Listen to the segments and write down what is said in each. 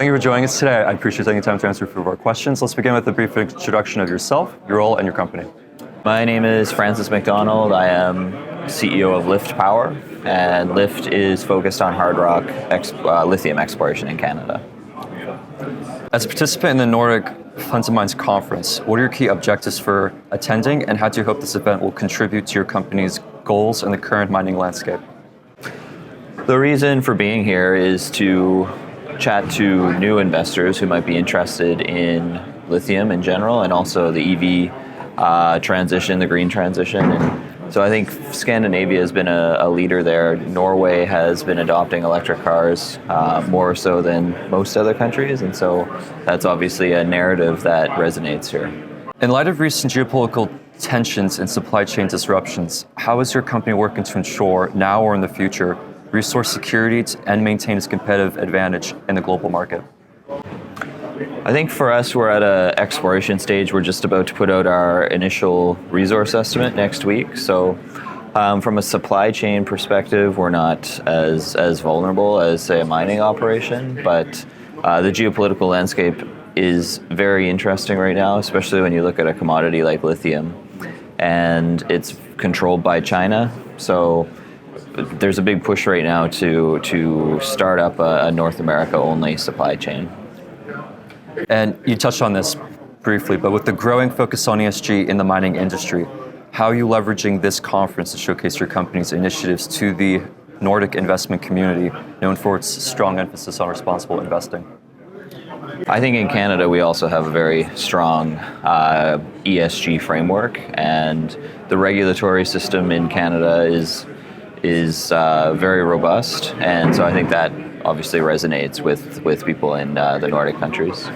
Thank you for joining us today. I appreciate taking time to answer a few of our questions. Let's begin with a brief introduction of yourself, your role, and your company. My name is Francis MacDonald. I am CEO of LIFFF Power, and LIFFF is focused on hard rock lithium exploration in Canada. As a participant in the Nordic Funds Mines conference, what are your key objectives for attending, and how do you hope this event will contribute to your company's goals in the current mining landscape? The reason for being here is to chat to new investors who might be interested in lithium in general, and also the EV transition, the green transition. And so I think Scandinavia has been a leader there. Norway has been adopting electric cars more so than most other countries, and so that's obviously a narrative that resonates here. In light of recent geopolitical tensions and supply chain disruptions, how is your company working to ensure, now or in the future, resource security and maintain its competitive advantage in the global market? I think for us, we're at an exploration stage. We're just about to put out our initial resource estimate next week. So from a supply chain perspective, we're not as vulnerable as, say, a mining operation, but the geopolitical landscape is very interesting right now, especially when you look at a commodity like lithium, and it's controlled by China. So there's a big push right now to start up a North America only supply chain. And you touched on this briefly, but with the growing focus on ESG in the mining industry, how are you leveraging this conference to showcase your company's initiatives to the Nordic investment community, known for its strong emphasis on responsible investing? I think in Canada we also have a very strong ESG framework, and the regulatory system in Canada is very robust, and so I think that obviously resonates with people in the Nordic countries.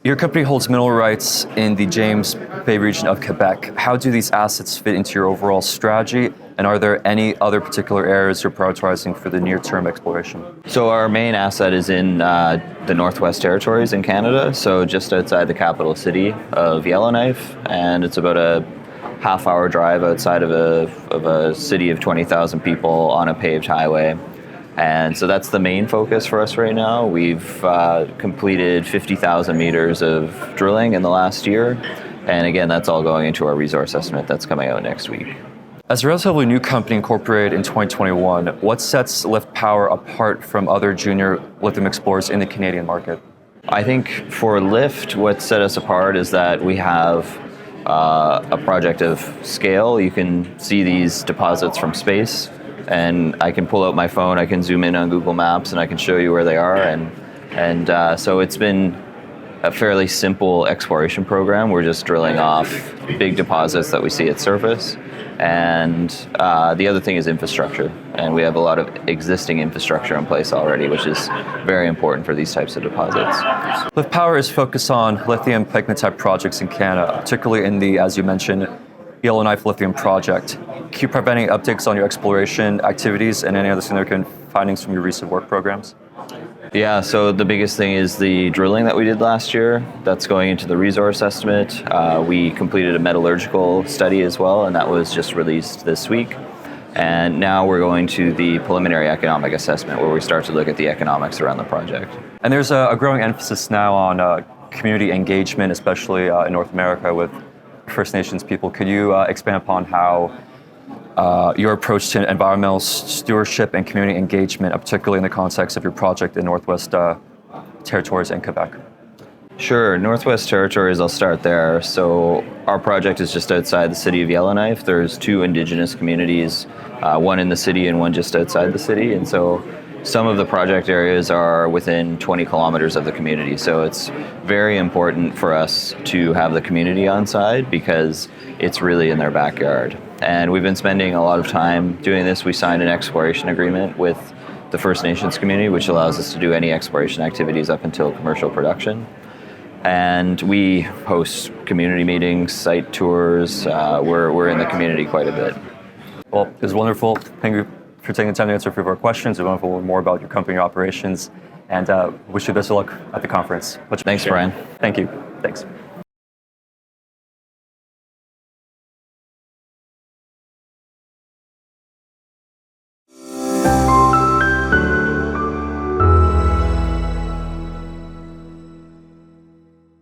Your company holds mineral rights in the James Bay region of Quebec. How do these assets fit into your overall strategy, and are there any other particular areas you're prioritizing for the near-term exploration? So our main asset is in the Northwest Territories in Canada, so just outside the capital city of Yellowknife, and it's about a half-hour drive outside of a city of 20,000 people on a paved highway. And so that's the main focus for us right now. We've completed 50,000 meters of drilling in the last year. And again, that's all going into our resource estimate that's coming out next week. As a relatively new company incorporated in 2021, what sets LIFFF Power apart from other junior lithium explorers in the Canadian market? I think for LIFFF, what set us apart is that we have a project of scale. You can see these deposits from space, and I can pull out my phone, I can zoom in on Google Maps, and I can show you where they are. And so it's been a fairly simple exploration program. We're just drilling off big deposits that we see at surface. And the other thing is infrastructure. And we have a lot of existing infrastructure in place already, which is very important for these types of deposits. LIFFF Power is focused on lithium pegmatite projects in Canada, particularly in the, as you mentioned, Yellowknife Lithium project. Can you provide any updates on your exploration activities and any other significant findings from your recent work programs? Yeah, so the biggest thing is the drilling that we did last year. That's going into the resource estimate. We completed a metallurgical study as well, and that was just released this week. And now we're going to the preliminary economic assessment, where we start to look at the economics around the project. And there's a growing emphasis now on community engagement, especially in North America with First Nations people. Could you expand upon how your approach to environmental stewardship and community engagement, particularly in the context of your project in Northwest Territories and Quebec? Sure. Northwest Territories, I'll start there. So our project is just outside the city of Yellowknife. There's two Indigenous communities, one in the city and one just outside the city. And so some of the project areas are within 20 kilometers of the community. So it's very important for us to have the community on side because it's really in their backyard. And we've been spending a lot of time doing this. We signed an exploration agreement with the First Nations community, which allows us to do any exploration activities up until commercial production. And we host community meetings, site tours. We're in the community quite a bit. Well, it was wonderful. Thank you for taking the time to answer a few of our questions. We want to learn more about your company operations, and wish you best of luck at the conference. Thanks, Brian. Thank you. Thanks.